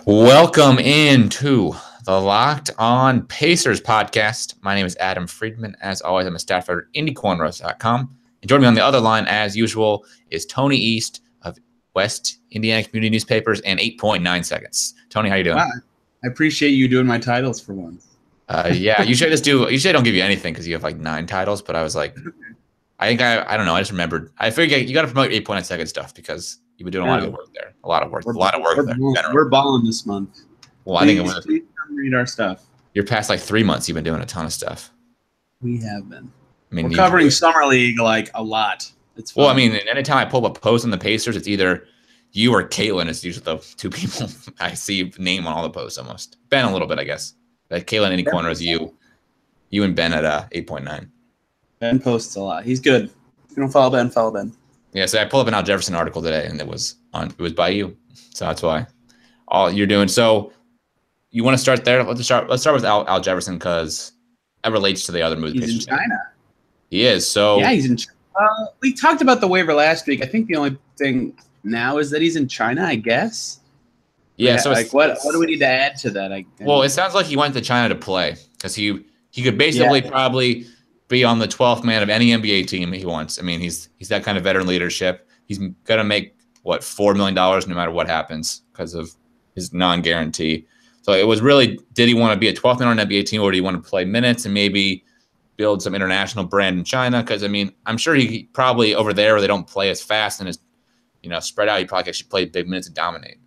Welcome into the Locked On Pacers podcast. My name is Adam Friedman. As always, I'm a staffer at IndyCornrows.com. And joining me on the other line, as usual, is Tony East of West Indiana Community Newspapers and 8.9 Seconds. Tony, how you doing? Wow, I appreciate you doing my titles for once. Yeah, usually I don't give you anything because you have like 9 titles, but I was like, I don't know. I just remembered. I figured you got to promote 8.9 Second stuff because you've been doing a lot of good work there. A lot of work there. We're balling this month. Well, I think please come read our stuff. Your past like 3 months, you've been doing a ton of stuff. We have been. I mean, we're covering Summer League like a lot. It's fun. Well, I mean, anytime I pull up a post on the Pacers, it's either you or Caitlin. It's usually the two people I see name on all the posts almost. Ben a little bit, I guess. Like Caitlin, any corner is you and Ben at 8.9. Ben posts a lot. He's good. If you don't follow Ben, follow Ben. Yeah, so I pulled up an Al Jefferson article today, and it was by you. So that's why all you're doing. So you want to start there? Let's start with Al Jefferson because that relates to the other move. He's in China. He is. So yeah, he's in China. We talked about the waiver last week. I think the only thing now is that he's in China, I guess. Yeah. So like, what do we need to add to that? Well, it sounds like he went to China to play because he could basically probably be on the 12th man of any NBA team he wants. I mean, he's that kind of veteran leadership. He's gonna make $4 million no matter what happens because of his non-guarantee. So it was really, did he want to be a 12th man on an NBA team, or do he want to play minutes and maybe build some international brand in China? Because I mean, I'm sure he probably over there where they don't play as fast and as spread out, he probably actually play big minutes and dominate.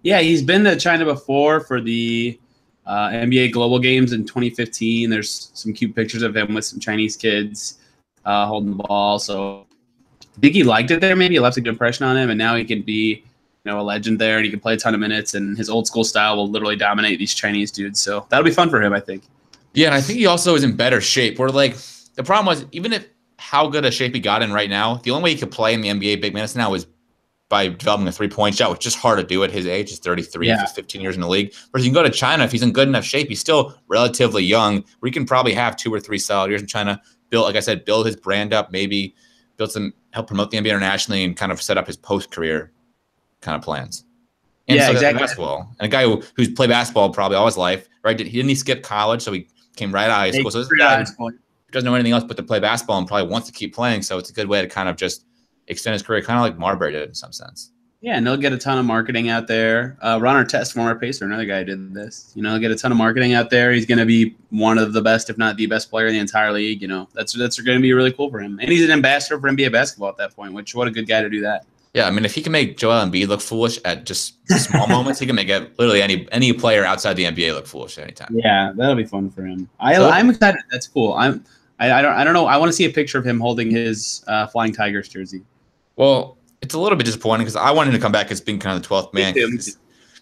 Yeah, he's been to China before for the NBA Global Games in 2015. There's some cute pictures of him with some Chinese kids holding the ball. So I think he liked it there. Maybe it left a good impression on him, and now he can be a legend there, and he can play a ton of minutes, and his old school style will literally dominate these Chinese dudes. So that'll be fun for him, I think. Yeah, and I think he also is in better shape. Where like the problem was, even if how good a shape he got in right now, the only way he could play in the NBA big minutes now is by developing a 3-point shot, which is just hard to do at his age. He's 33, he's 15 years in the league. Whereas you can go to China, if he's in good enough shape, he's still relatively young, where he can probably have 2 or 3 solid years in China, build his brand up, maybe help promote the NBA internationally and kind of set up his post-career kind of plans. And exactly. Basketball. And a guy who's played basketball probably all his life, right? He skip college, so he came right out of high school. So this guy doesn't know anything else but to play basketball and probably wants to keep playing. So it's a good way to kind of just extend his career, kind of like Marbury did in some sense. Yeah, and they'll get a ton of marketing out there. Ron Artest, former Pacer, another guy who did this. He'll get a ton of marketing out there. He's going to be one of the best, if not the best player in the entire league. That's going to be really cool for him. And he's an ambassador for NBA basketball at that point, which what a good guy to do that. Yeah, I mean, if he can make Joel Embiid look foolish at just small moments, he can make literally any player outside the NBA look foolish anytime. Yeah, that'll be fun for him. I'm excited. That's cool. I don't know. I want to see a picture of him holding his Flying Tigers jersey. Well, it's a little bit disappointing because I wanted him to come back as being kind of the 12th man because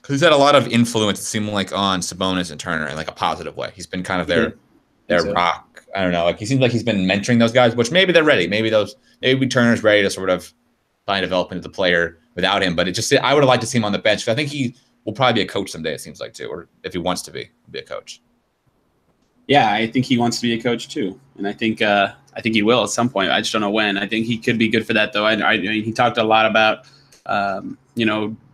he's had a lot of influence, it seemed like, on Sabonis and Turner in like a positive way. He's been kind of their rock. I don't know. Like he seems like he's been mentoring those guys, which maybe they're ready. Maybe Turner's ready to sort of try and develop into the player without him. But I would have liked to see him on the bench. I think he will probably be a coach someday, it seems like, too, or if he wants to be a coach. Yeah, I think he wants to be a coach too, and I think he will at some point. I just don't know when. I think he could be good for that, though. I mean, he talked a lot about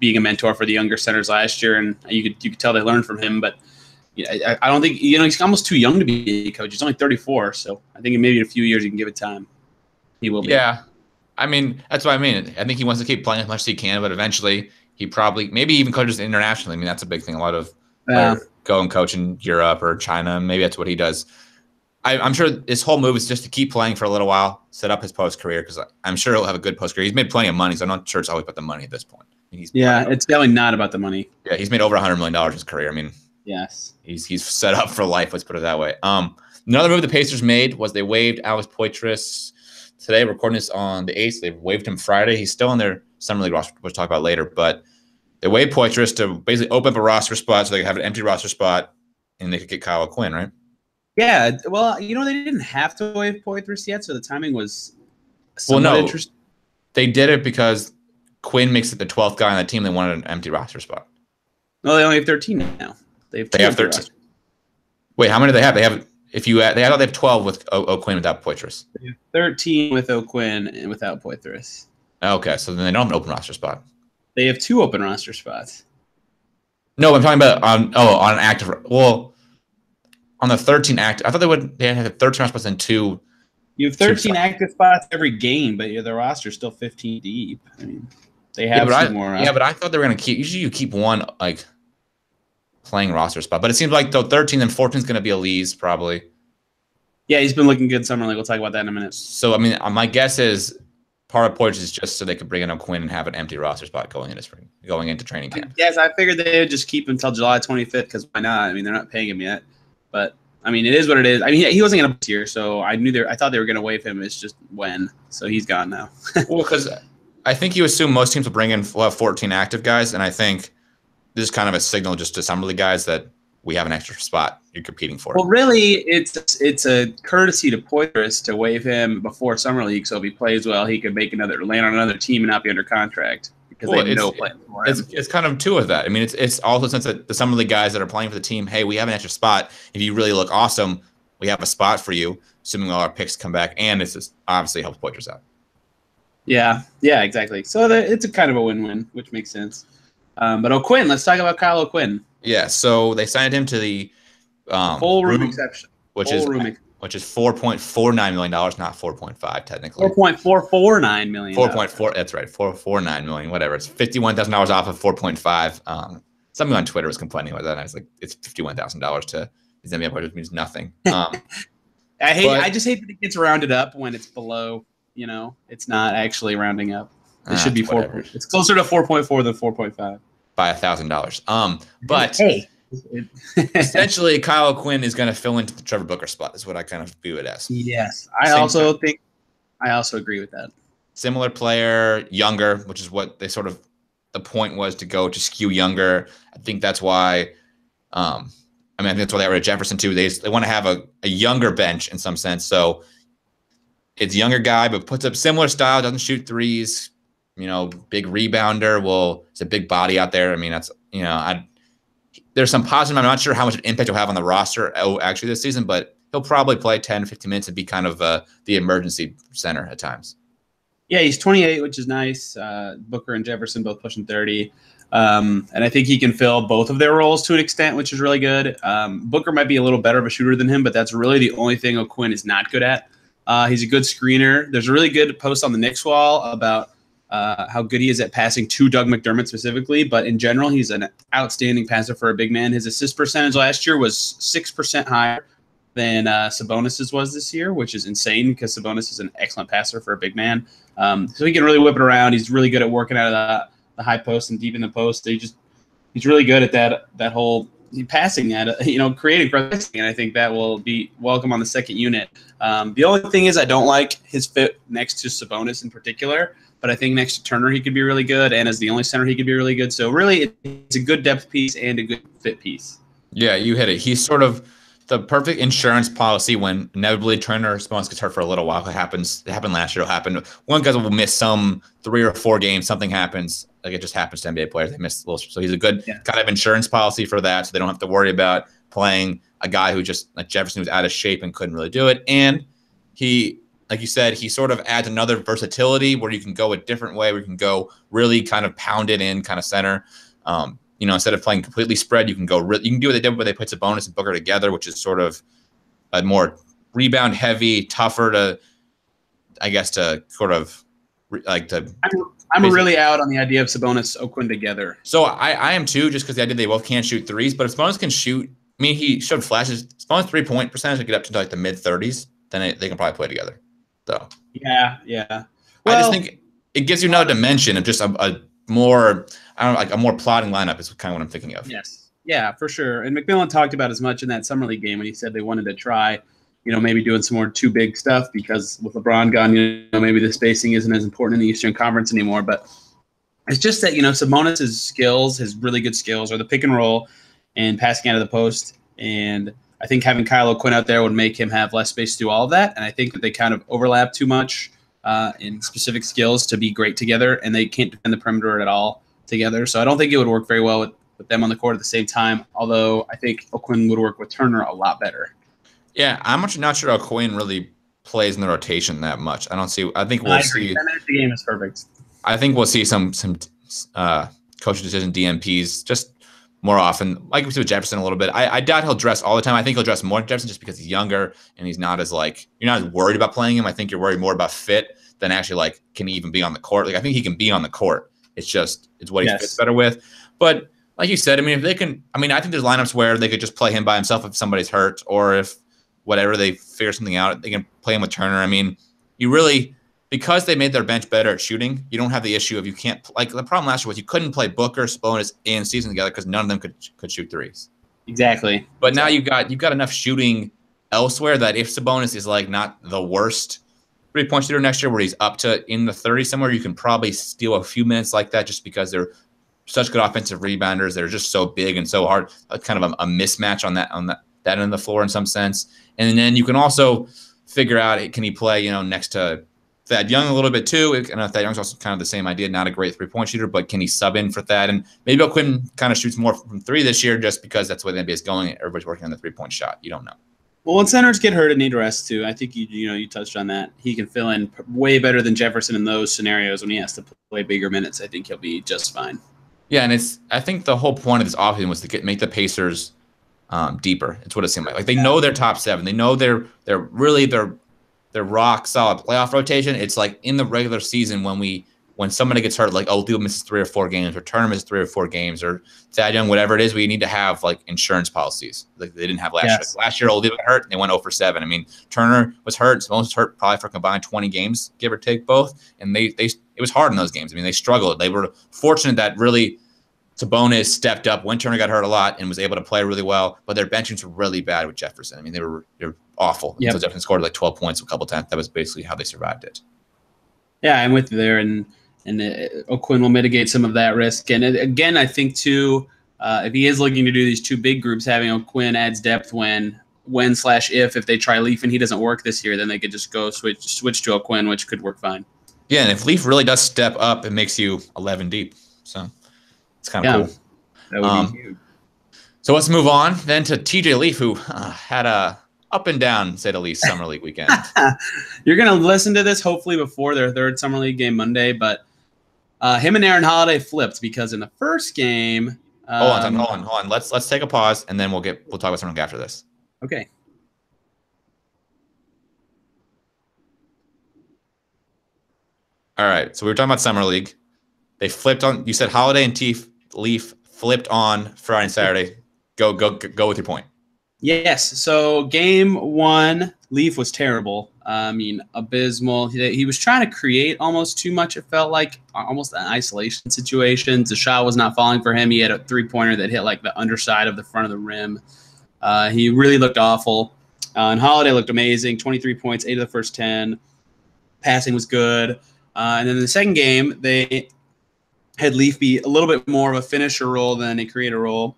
being a mentor for the younger centers last year, and you could tell they learned from him. But I don't think he's almost too young to be a coach. He's only 34, so I think maybe in a few years you can give it time. He will be. Yeah, I mean that's what I mean. I think he wants to keep playing as much as he can, but eventually he probably maybe even coaches internationally. I mean that's a big thing. A lot of players go and coach in Europe or China, and maybe that's what he does. I'm sure his whole move is just to keep playing for a little while, set up his post-career, because I'm sure he'll have a good post-career. He's made plenty of money, so I'm not sure it's always about the money at this point. It's definitely not about the money. Yeah, he's made over $100 million in his career. I mean, yes, he's set up for life, let's put it that way. Another move the Pacers made was they waived Alex Poitras today, recording this on the 8th. They waived him Friday. He's still in their Summer League roster, which we'll talk about later, but they waived Poitras to basically open up a roster spot so they could have an empty roster spot and they could get Kyle Quinn, right? Yeah, well, they didn't have to waive Poitras yet, so the timing was somewhat interesting. They did it because Quinn makes it the 12th guy on the team. They wanted an empty roster spot. No, they only have 13 now. They have 13. Wait, how many do they have? They have they have 12 with O'Quinn without Poitras. They have 13 with O'Quinn and without Poitras. Okay, so then they don't have an open roster spot. They have 2 open roster spots. No, I'm talking about on an active. Well, on the 13 active, I thought they had 13 spots and two. You have 13 active spots every game, but the roster's still 15 deep. I mean, they have more. Yeah, but I thought they were going to keep. Usually, you keep one like playing roster spot, but it seems like the 13 and 14 is going to be Elise probably. Yeah, he's been looking good summer league. We'll talk about that in a minute. So, I mean, my guess is part of Poitras is just so they could bring in O'Quinn and have an empty roster spot going into training camp. Yes, I figured they would just keep him until July 25th because why not? I mean, they're not paying him yet. But, I mean, it is what it is. I mean, he wasn't going to be here, so I thought they were going to waive him. It's just when. So he's gone now. Well, because I think you assume most teams will have 14 active guys, and I think this is kind of a signal just to summer league guys that we have an extra spot you're competing for. Well, really, it's a courtesy to Poitras to waive him before summer league, so if he plays well, he could land on another team and not be under contract because they have no plan for him. It's kind of two of that. I mean, it's also since the summer league guys that are playing for the team, hey, we have an extra spot. If you really look awesome, we have a spot for you, assuming all our picks come back, and it's just obviously helps Poitras out. Yeah, exactly. So it's a kind of a win-win, which makes sense. But O'Quinn, let's talk about Kyle O'Quinn. Yeah, so they signed him to the full room exception, which is $4.49 million, not 4.5 technically. $4.449 million. 4.4. That's right, 449 million. Whatever. It's $51,000 off of 4.5. Somebody on Twitter was complaining about that. And I was like, it's $51,000 to these NBA players, means nothing. I just hate that it gets rounded up when it's below. It's not actually rounding up. It should be 4. It's closer to 4.4 than 4.5 by $1,000. But hey, essentially, Kyle O'Quinn is going to fill into the Trevor Booker spot. Is what I kind of view it as. Yes, I also agree with that. Similar player, younger, which is what they sort of the point was to skew younger. I think that's why. I think that's why they were at Jefferson too. They want to have a younger bench in some sense. So it's a younger guy, but puts up similar style. Doesn't shoot threes. Big rebounder. Well, it's a big body out there. I mean, that's there's some positive. I'm not sure how much impact he'll have on the roster actually this season, but he'll probably play 10, 15 minutes and be kind of the emergency center at times. Yeah, he's 28, which is nice. Booker and Jefferson both pushing 30. And I think he can fill both of their roles to an extent, which is really good. Booker might be a little better of a shooter than him, but that's really the only thing O'Quinn is not good at. He's a good screener. There's a really good post on the Knicks wall about how good he is at passing to Doug McDermott specifically, but in general, he's an outstanding passer for a big man. His assist percentage last year was 6% higher than Sabonis's was this year, which is insane because Sabonis is an excellent passer for a big man. So he can really whip it around. He's really good at working out of the high post and deep in the post. He's really good at that whole passing at creating pressing, and I think that will be welcome on the second unit. The only thing is I don't like his fit next to Sabonis in particular. But I think next to Turner, he could be really good. And as the only center, he could be really good. So really, it's a good depth piece and a good fit piece. Yeah, you hit it. He's sort of the perfect insurance policy when inevitably Turner or Sabonis gets hurt for a little while. It happened last year. It'll happen. One guy will miss some 3 or 4 games. Something happens. Like it just happens to NBA players. They miss a little. So he's a good kind of insurance policy for that. So they don't have to worry about playing a guy who just like Jefferson was out of shape and couldn't really do it. And he, like you said, he sort of adds another versatility where you can go a different way, where you can go really kind of pound it in kind of center. Instead of playing completely spread, you can go. You can do what they did where they put Sabonis and Booker together, which is sort of a more rebound heavy, tougher to sort of like to. I'm really out on the idea of Sabonis O'Quinn together. So I am too, just because the idea they both can't shoot threes. But if Sabonis can shoot, I mean, he showed flashes. Sabonis 3-point percentage will get up to like the mid 30s. Then they can probably play together. So yeah. Well, I just think it gives you another dimension of just a more, a more plotting lineup is kind of what I'm thinking of. Yes, yeah, for sure. And McMillan talked about as much in that summer league game when he said they wanted to try, maybe doing some more too big stuff because with LeBron gone, maybe the spacing isn't as important in the Eastern Conference anymore. But it's just that Sabonis' skills, his really good skills, are the pick and roll and passing out of the post. And I think having Kyle O'Quinn out there would make him have less space to do all of that. And I think that they kind of overlap too much in specific skills to be great together, and they can't defend the perimeter at all together. So I don't think it would work very well with them on the court at the same time, although I think O'Quinn would work with Turner a lot better. Yeah, I'm not sure O'Quinn really plays in the rotation that much. I think we'll see. 10 minutes a game is perfect. I think we'll see some coaching decision DMPs just more often, like we see with Jefferson a little bit. I doubt he'll dress all the time. I think he'll dress more than Jefferson just because he's younger and he's not as like, you're not as worried about playing him. I think you're worried more about fit than actually like, can he even be on the court? Like, I think he can be on the court. It's what he fits better with. But like you said, I mean, if they can, I mean, I think there's lineups where they could just play him by himself if somebody's hurt, or if whatever, they figure something out, they can play him with Turner. I mean, you really, because they made their bench better at shooting, you don't have the issue of you can't, like the problem last year was you couldn't play Booker, Sabonis, and Season together because none of them could shoot threes. Exactly. But now you've got enough shooting elsewhere that if Sabonis is like not the worst 3-point shooter next year, where he's up to in the 30 somewhere, you can probably steal a few minutes like that just because they're such good offensive rebounders. They're just so big and so hard. Kind of a mismatch on that end of the floor in some sense. And then you can also figure out, can he play, next to Thad Young a little bit too? I know Thad Young's also kind of the same idea, not a great 3-point shooter, but can he sub in for Thad? And maybe O'Quinn kind of shoots more from 3 this year just because that's where the NBA is going. Everybody's working on the 3-point shot. You don't know. Well, when centers get hurt and need rest too, I think you touched on that. He can fill in way better than Jefferson in those scenarios when he has to play bigger minutes. I think he'll be just fine. Yeah, and I think the whole point of this offseason was to make the Pacers deeper. It's what it seemed like. Like they know their top 7. They know they're rock solid playoff rotation. It's like in the regular season when somebody gets hurt, like Oladipo misses 3 or 4 games, or Turner misses 3 or 4 games, or Thad Young, whatever it is, we need to have like insurance policies like they didn't have last year. Last year Oladipo got hurt and they went 0 for 7. I mean, Turner was hurt, Sabonis was hurt probably for combined 20 games, give or take both, and it was hard in those games. I mean, they struggled. They were fortunate that really Sabonis stepped up when Turner got hurt a lot and was able to play really well, but their benchings were really bad with Jefferson. I mean, they were awful. Yep. So Jefferson scored like 12 points a couple times. That was basically how they survived it. Yeah, I'm with you there, and O'Quinn will mitigate some of that risk. And again, I think too, if he is looking to do these 2 big groups, having O'Quinn adds depth when/if they try Leaf and he doesn't work this year, then they could just go switch to O'Quinn, which could work fine. Yeah, and if Leaf really does step up, it makes you 11 deep. So it's kind of cool. That would be huge. So let's move on then to TJ Leaf, who had a up and down, say the least, Summer League weekend. You're going to listen to this hopefully before their 3rd Summer League game Monday, but him and Aaron Holiday flipped because in the first game. Hold on. Let's take a pause and then we'll talk about Summer League after this. Okay. All right. So we were talking about Summer League. They flipped on. You said Holiday and Leaf flipped on Friday and Saturday. Go with your point. Yes. So game 1, Leaf was terrible. I mean, abysmal. He was trying to create almost too much. It felt like almost an isolation situation. The shot was not falling for him. He had a 3-pointer that hit like the underside of the front of the rim. He really looked awful. And Holiday looked amazing. 23 points, 8 of the first 10. Passing was good. And then in the second game, they had Leaf be a little bit more of a finisher role than a creator role.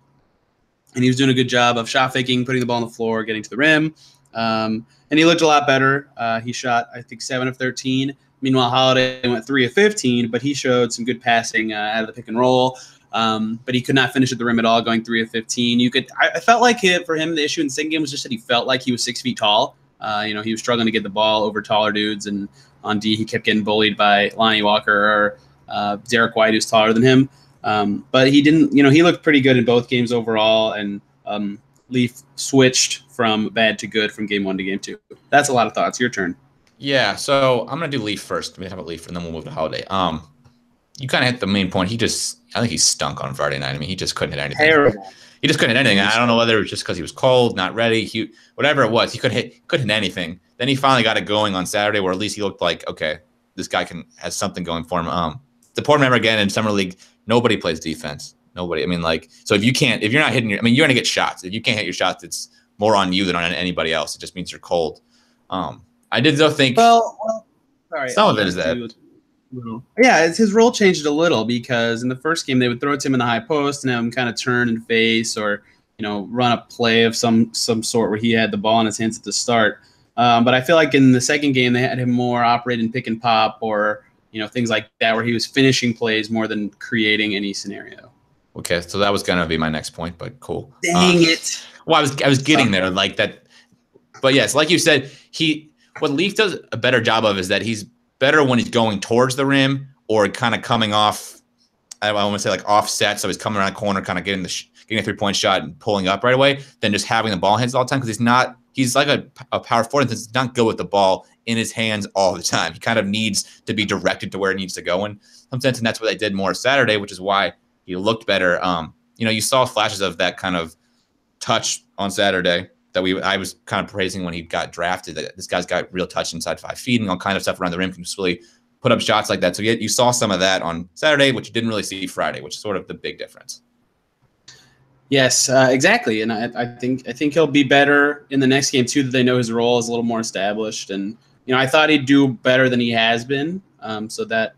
And he was doing a good job of shot faking, putting the ball on the floor, getting to the rim. And he looked a lot better. He shot, I think, 7 of 13. Meanwhile, Holiday went 3 of 15, but he showed some good passing out of the pick and roll. But he could not finish at the rim at all, going 3 of 15. I felt like for him, the issue in the second game was just that he felt like he was 6 feet tall. He was struggling to get the ball over taller dudes, and on D, he kept getting bullied by Lonnie Walker or Derek White, who's taller than him. But he didn't, he looked pretty good in both games overall, and Leaf switched from bad to good from game 1 to game 2. That's a lot of thoughts. Your turn. Yeah, so I'm going to do Leaf first. We have a Leaf, and then we'll move to Holiday. You kind of hit the main point. I think he stunk on Friday night. I mean, he just couldn't hit anything. Terrible. He just couldn't hit anything. I don't know whether it was just because he was cold, not ready, whatever it was. He couldn't hit anything. Then he finally got it going on Saturday, where at least he looked like, okay, this guy has something going for him. The poor member again in Summer League, nobody plays defense. Nobody. I mean, so if you're not hitting you're going to get shots. If you can't hit your shots, it's more on you than on anybody else. It just means you're cold. I did though think. Well, sorry. Some of it is that. Yeah, his role changed a little because in the first game they would throw it to him in the high post and have him kind of turn and face or run a play of some sort where he had the ball in his hands at the start. But I feel like in the second game they had him more operate in pick and pop or things like that where he was finishing plays more than creating any scenario. Okay, so that was gonna be my next point, but cool. Dang it! Well, I was getting there like that, but yes, like you said, what Leaf does a better job of is that he's better when he's going towards the rim or kind of coming off I want to say like offset, so he's coming around the corner, kind of getting a 3-point shot and pulling up right away, than just having the ball in hands all the time, because he's like a power forward that's not good with the ball in his hands all the time. He kind of needs to be directed to where it needs to go in some sense, and that's what they did more Saturday, which is why he looked better. You saw flashes of that kind of touch on Saturday that I was kind of praising when he got drafted. That this guy's got real touch inside 5 feet and all kind of stuff around the rim, can just really put up shots like that. So you saw some of that on Saturday, which you didn't really see Friday, which is sort of the big difference. Yes, exactly, and I think he'll be better in the next game too. That they know his role is a little more established, and I thought he'd do better than he has been. So that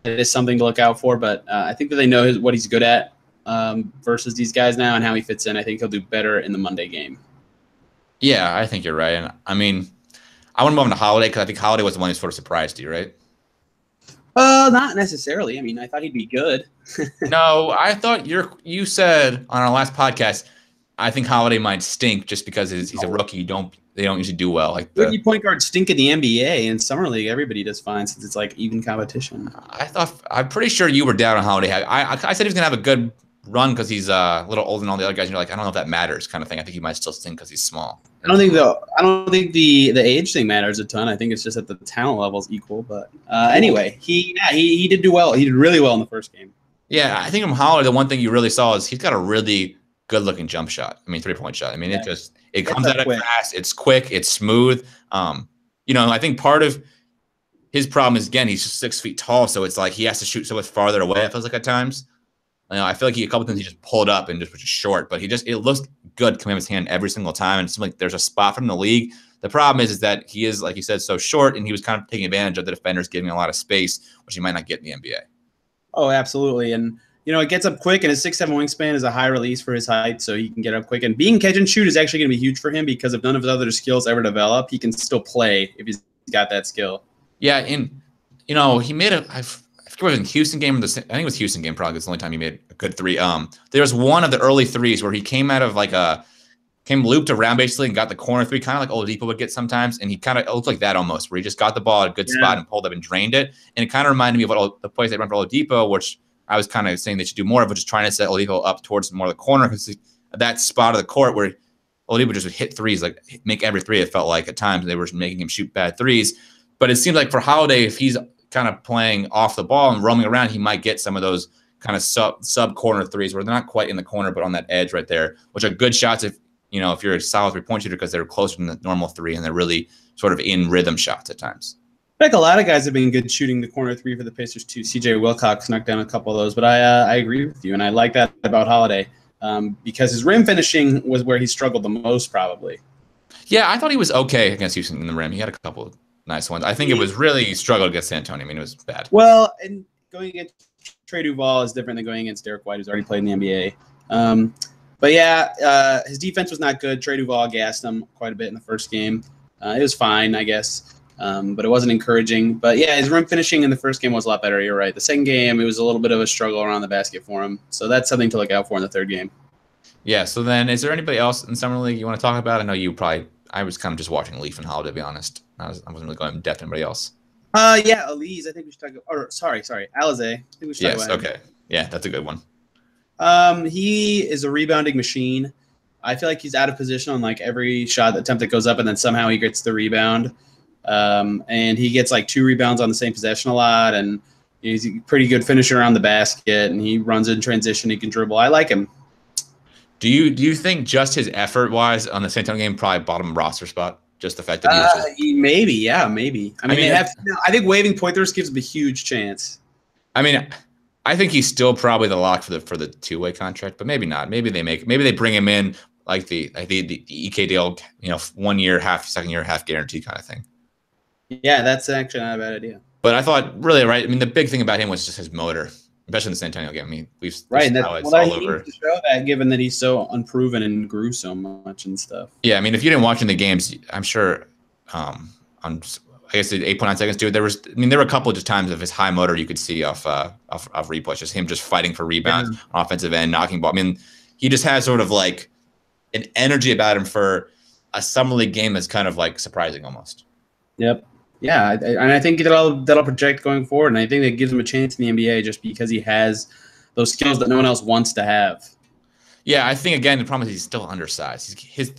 is something to look out for. But I think that they know what he's good at versus these guys now and how he fits in. I think he'll do better in the Monday game. Yeah, I think you're right, and I mean, I want to move on to Holiday because I think Holiday was the one who sort of surprised you, right? Not necessarily. I mean, I thought he'd be good. No, I thought you said on our last podcast, I think Holiday might stink just because he's a rookie. They don't usually do well. Like rookie point guards stink in the NBA. In summer league, everybody does fine since it's like even competition. I'm pretty sure you were down on Holiday. I said he was gonna have a good run because he's a little older than all the other guys. And you're like, I don't know if that matters, kind of thing. I think he might still stink because he's small. I don't think the age thing matters a ton. I think it's just that the talent level is equal. But anyway, he did do well. He did really well in the first game. Yeah, I think from Holiday, the one thing you really saw is he's got a really good-looking jump shot. I mean, 3-point shot. I mean, it comes out fast. It's quick. It's smooth. I think part of his problem is, again, he's just 6 feet tall, so it's like he has to shoot so much farther away. It feels like at times. I feel like a couple times he just pulled up and just was short, but it looks good coming out of his hand every single time. And it seems like there's a spot for him in the league. The problem is that he is, like you said, so short, and he was kind of taking advantage of the defenders giving a lot of space, which he might not get in the NBA. Oh, absolutely. And, it gets up quick, and his 6'7" wingspan is a high release for his height, so he can get up quick. And being catch and shoot is actually going to be huge for him because if none of his other skills ever develop, he can still play if he's got that skill. Yeah, and, he made I forget if it was in Houston game. I think it was Houston game, probably. It's the only time he made a good three. There was one of the early threes where he came out of came looped around basically and got the corner three, kind of like Oladipo would get sometimes. And he kind of looked like that almost, where he just got the ball at a good spot and pulled up and drained it. And it kind of reminded me of the plays they run for Oladipo, which I was kind of saying they should do more of, which is trying to set Oladipo up towards more of the corner, because that spot of the court where Oladipo just would hit threes, like make every three, it felt like at times they were making him shoot bad threes. But it seems like for Holiday, if he's kind of playing off the ball and roaming around, he might get some of those kind of sub corner threes where they're not quite in the corner, but on that edge right there, which are good shots if you're a solid 3-point shooter, because they're closer than the normal three and they're really sort of in rhythm shots at times. I think a lot of guys have been good shooting the corner three for the Pacers too. CJ Wilcox knocked down a couple of those, but I agree with you, and I like that about Holiday because his rim finishing was where he struggled the most probably. Yeah, I thought he was okay against Houston in the rim. He had a couple of nice ones. I think it was really struggled against San Antonio. I mean, it was bad. Well, and going against Trey Duval is different than going against Derek White, who's already played in the NBA. But yeah, his defense was not good. Trey Duval gassed him quite a bit in the first game. It was fine, I guess, but it wasn't encouraging. But yeah, his rim finishing in the first game was a lot better. You're right. The second game, it was a little bit of a struggle around the basket for him. So that's something to look out for in the third game. Yeah. So then, is there anybody else in Summer League you want to talk about? I know I was kind of just watching Leaf and Holiday, to be honest. I wasn't really going in depth to anybody else. Yeah, Alize. I think we should talk. Or sorry, Alize. I think we should talk about him. Okay. Yeah, that's a good one. He is a rebounding machine. I feel like he's out of position on like every shot attempt that goes up, and then somehow he gets the rebound. And he gets like 2 rebounds on the same possession a lot, and he's a pretty good finisher around the basket, and he runs in transition. He can dribble. I like him. Do you think just his effort wise on the San Antonio game probably bottom roster spot? Just the fact that he was just maybe. I mean, I think waiving Poitras gives him a huge chance. I mean, I think he's still probably the lock for the 2-way contract, but maybe not. Maybe they bring him in like the EK deal, 1 year half, second year half guarantee kind of thing. Yeah, that's actually not a bad idea. But I thought really right. I mean, the big thing about him was just his motor, especially in the San Antonio game. I mean, we've right. That's all over. To show that, given that he's so unproven and grew so much and stuff. Yeah, I mean, if you didn't watch in the games, I'm sure on I guess 8.9 seconds too. There were a couple of just times of his high motor you could see off replay, just him just fighting for rebounds on offensive end, knocking ball. I mean, he just has sort of like an energy about him for a summer league game that's kind of like surprising almost. Yep. Yeah, and I think that'll project going forward, and I think that gives him a chance in the NBA just because he has those skills that no one else wants to have. Yeah, I think again the problem is he's still undersized. His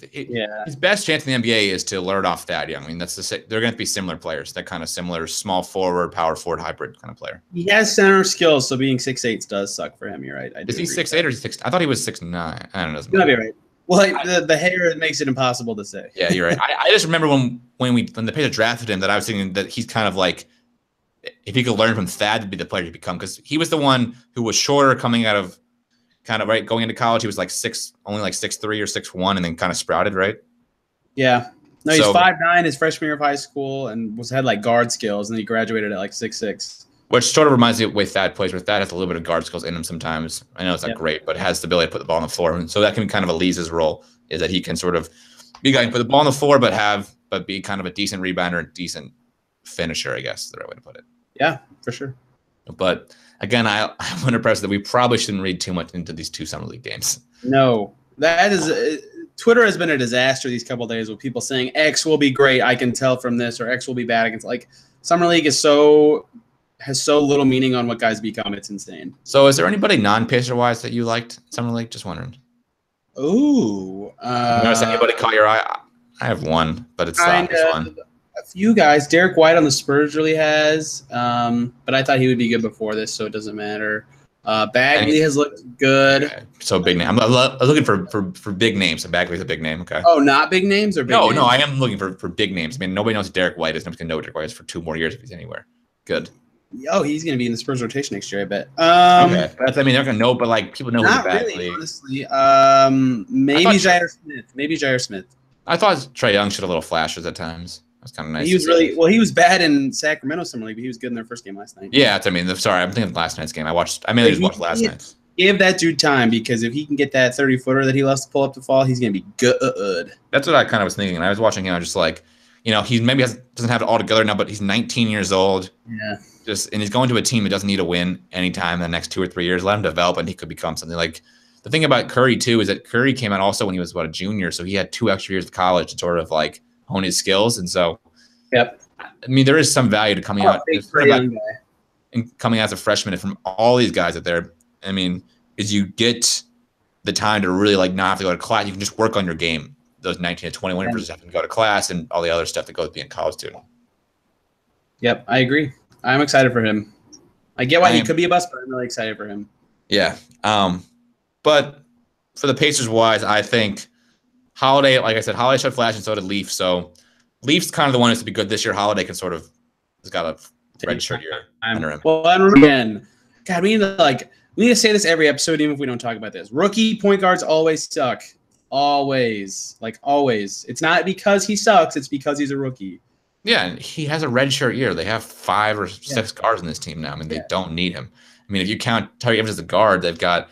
best chance in the NBA is to learn off Thad Young. I mean, they're going to be similar players. That kind of similar small forward, power forward, hybrid kind of player. He has center skills, so being 6'8" does suck for him. You're right. Is he 6'8" or 6'? I thought he was 6'9". I don't know. You might be right. Well, the hair makes it impossible to say. Yeah, you're right. I just remember when the Pacers drafted him that I was thinking that he's kind of like, if he could learn from Thad to be the player to become, because he was the one who was shorter coming out of kind of right going into college. He was like only like 6'3" or 6'1", and then kind of sprouted, right? Yeah. No, he's 5'9" his freshman year of high school and had like guard skills, and he graduated at like 6'6". Which sort of reminds me of the way Thad plays, where Thad has a little bit of guard skills in him sometimes. I know it's not great, but has the ability to put the ball on the floor. And so that can be kind of Elise's role, is that he can sort of be a guy who can put the ball on the floor, but be kind of a decent rebounder and decent finisher, I guess is the right way to put it. Yeah, for sure. But again, I want to impress that we probably shouldn't read too much into these two summer league games. No, that is Twitter has been a disaster these couple of days with people saying X will be great. I can tell from this, or X will be bad. Against like summer league has so little meaning on what guys become. It's insane. So, is there anybody non-Pacer wise that you liked summer league? Just wondering. Ooh, notice anybody caught your eye? I have one, but it's not this one. A few guys. Derek White on the Spurs really has, but I thought he would be good before this, so it doesn't matter. Bagley has looked good. Okay. So big name. I'm looking for big names. So Bagley's a big name. Okay. Oh, not big names or big names? No, I am looking for big names. I mean, nobody knows who Derek White is. Nobody's gonna know who Derek White is for 2 more years if he's anywhere. Good. Oh, he's going to be in the Spurs rotation next year, I bet. Okay. They're going to know, but like people know who Bagley. Really, honestly. Maybe Jair Smith. I thought Trae Young showed a little flashes at times. That's kind of nice. He was bad in Sacramento summer league, but he was good in their first game last night. Yeah, sorry, I'm thinking of last night's game. I mainly just watched last night's. Give that dude time, because if he can get that 30-footer that he loves to pull up the fall, he's going to be good. That's what I kind of was thinking. And I was watching him, I was just like, he maybe doesn't have it all together now, but he's 19 years old. Yeah. And he's going to a team that doesn't need to win anytime in the next 2 or 3 years. Let him develop, and he could become something. Like the thing about Curry too is that Curry came out also when he was about a junior, so he had 2 extra years of college to sort of like hone his skills. And so, yep. I mean, there is some value to coming out and coming out as a freshman. And from all these guys out there, I mean, is you get the time to really like not have to go to class. You can just work on your game. Those 19 to 21 versus having to go to class and all the other stuff that goes with being a college student. Yep, I agree. I'm excited for him. I get why he could be a bust, but I'm really excited for him. Yeah. But for the Pacers wise, I think Holiday, like I said, Holiday showed flash and so did Leaf. So Leaf's kind of the one who's to be good this year. Holiday can sort of has got a red shirt year under him. Well, and again, God, we need to say this every episode, even if we don't talk about this. Rookie point guards always suck. Always. Like always. It's not because he sucks, it's because he's a rookie. Yeah, and he has a red shirt year. They have 5 or 6 guards in this team now. I mean, they don't need him. I mean, if you count Tyreke Evans as a guard, they've got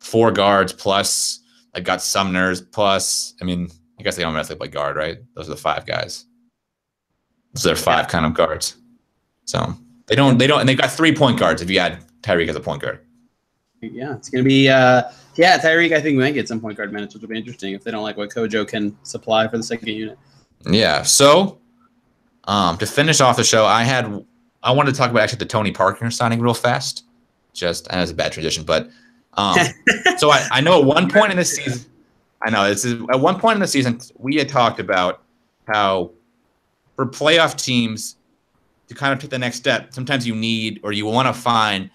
4 guards plus. They've got Sumner's plus. I mean, I guess they don't necessarily play guard, right? Those are the 5 guys. Those are 5 kind of guards. So they don't, and they've got 3 point guards if you add Tyreke as a point guard. Yeah, it's going to be, Tyreke, I think, might get some point guard minutes, which will be interesting if they don't like what Kojo can supply for the second unit. Yeah, so to finish off the show, I wanted to talk about actually the Tony Parker signing real fast. Just, I know it's a bad tradition, but so I know at one point in this season, at one point in the season, we had talked about how for playoff teams to kind of take the next step, sometimes you need or you want to find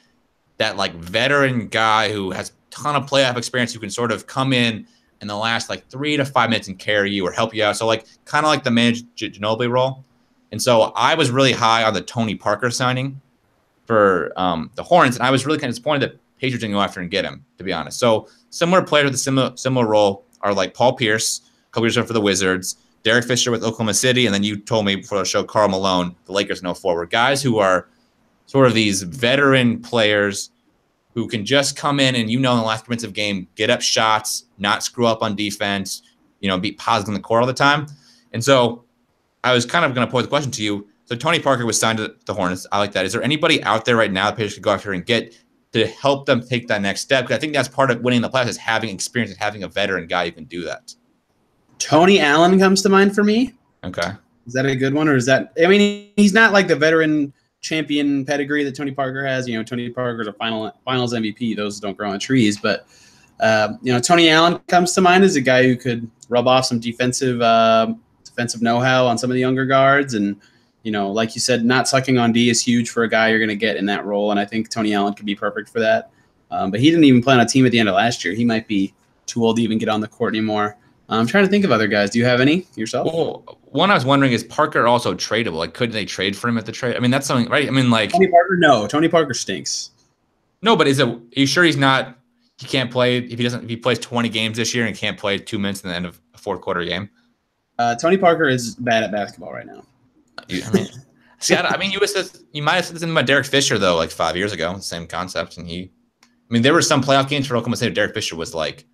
that like veteran guy who has a ton of playoff experience who can sort of come in the last like 3 to 5 minutes and carry you or help you out. So like kind of like the Manu Ginobili role. And so I was really high on the Tony Parker signing for the Hornets, and I was really kind of disappointed that Pacers didn't go after and get him, to be honest. So similar players with a similar role are like Paul Pierce, a couple years ago for the Wizards, Derek Fisher with Oklahoma City, and then you told me before the show, Karl Malone, the Lakers no forward. Guys who are sort of these veteran players who can just come in and, in the last defensive game, get up shots, not screw up on defense, be positive in the court all the time. And so I was kind of going to pose the question to you. So Tony Parker was signed to the Hornets. I like that. Is there anybody out there right now that Pacers could go after and get to help them take that next step? Because I think that's part of winning the playoffs is having experience and having a veteran guy who can do that. Tony Allen comes to mind for me. Okay. Is that a good one, or is that? I mean, he's not like the veteran champion pedigree that Tony Parker has. Tony Parker's a finals MVP. Those don't grow on trees. But, Tony Allen comes to mind as a guy who could rub off some defensive know-how on some of the younger guards. And, like you said, not sucking on D is huge for a guy you're going to get in that role. And I think Tony Allen could be perfect for that. But he didn't even play on a team at the end of last year. He might be too old to even get on the court anymore. I'm trying to think of other guys. Do you have any yourself? Well, one I was wondering, is Parker also tradable? Like, couldn't they trade for him at the trade? I mean, that's something, right? I mean, like Tony Parker. No, Tony Parker stinks. No, but are you sure he's not? He can't play if he plays 20 games this year and can't play 2 minutes in the end of a fourth quarter game. Tony Parker is bad at basketball right now. You might have said this about Derek Fisher though, like 5 years ago. Same concept, and there were some playoff games for Oklahoma State. Derek Fisher was like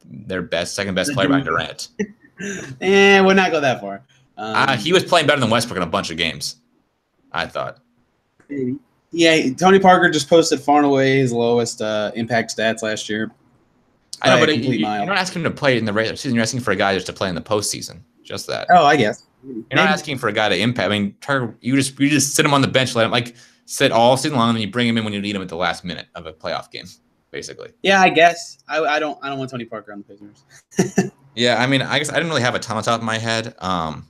their second best player behind Durant. Would not go that far. He was playing better than Westbrook in a bunch of games, I thought. Maybe. Yeah, Tony Parker just posted far and away his lowest impact stats last year. I know, but you're not asking him to play in the regular season. You're asking for a guy just to play in the postseason. Just that. Oh, I guess. You're not asking for a guy to impact. I mean, Parker, you just sit him on the bench, let him sit all season long, and then you bring him in when you need him at the last minute of a playoff game, basically. Yeah, I guess. I don't want Tony Parker on the Pacers. Yeah, I mean, I guess I didn't really have a ton on top of my head. I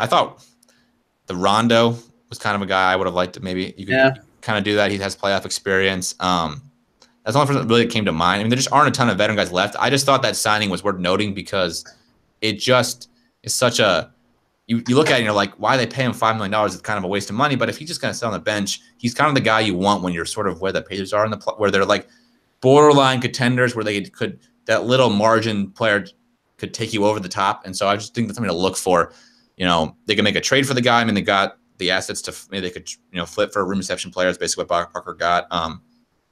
thought the Rondo was kind of a guy I would have liked to maybe you could kind of do that. He has playoff experience. That's the only person that really came to mind. I mean, there just aren't a ton of veteran guys left. I just thought that signing was worth noting because it just is such a you look at it and you're like, why they pay him $5 million? It's kind of a waste of money. But if he's just going to sit on the bench, he's kind of the guy you want when you're sort of where the Pacers are where they're like borderline contenders, where that little margin player could take you over the top. And so I just think that's something to look for. They can make a trade for the guy. I mean, they got the assets to maybe they could flip for a rim reception player. That's basically what Parker got.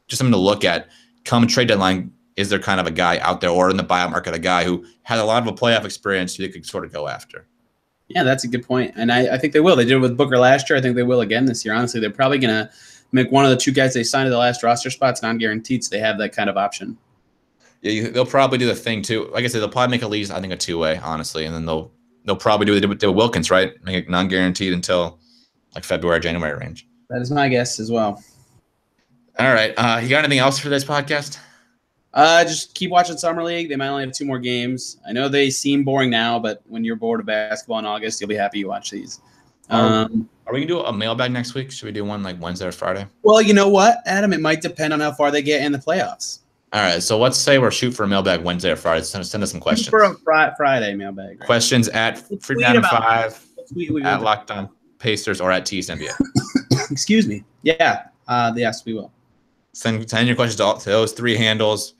Just something to look at. Come trade deadline, is there kind of a guy out there, or in the buyout market, a guy who had a lot of a playoff experience who they could sort of go after? Yeah, that's a good point. And I think they will. They did it with Booker last year. I think they will again this year. Honestly, they're probably going to make one of the two guys they signed to the last roster spots non-guaranteed, so they have that kind of option. Yeah, they'll probably do the thing too. Like I said, they'll probably make at least, I think, a two-way, honestly, and then they'll probably do it with Wilkins, right? Make it non-guaranteed until like February, January range. That is my guess as well. All right. You got anything else for this podcast? Just keep watching Summer League. They might only have 2 more games. I know they seem boring now, but when you're bored of basketball in August, you'll be happy you watch these. Are we going to do a mailbag next week? Should we do one like Wednesday or Friday? Well, you know what, Adam? It might depend on how far they get in the playoffs. All right. So let's say we're shoot for a mailbag Wednesday or Friday. Send us some questions. For a Friday mailbag. Right? Questions at Freedom 5, at Locked On Pacers, or at TSNBA. Excuse me. Yeah. Yes, we will. Send your questions to those 3 handles.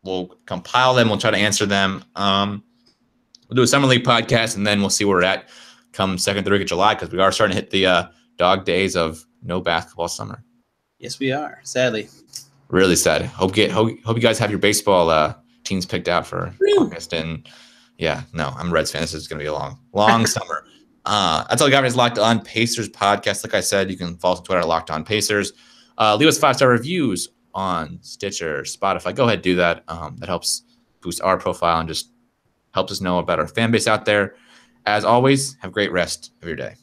We'll compile them. We'll try to answer them. We'll do a Summer League podcast, and then we'll see where we're at come second, third week of July, because we are starting to hit the dog days of no basketball summer. Yes, we are. Sadly. Really sad. Hope you guys have your baseball teams picked out for August. And I'm a Reds fan. This is going to be a long summer. That's all we got for this Locked On Pacers podcast. Like I said, you can follow us on Twitter at Locked On Pacers. Leave us 5-star reviews on Stitcher, Spotify. Go ahead and do that. That helps boost our profile and just helps us know about our fan base out there. As always, have a great rest of your day.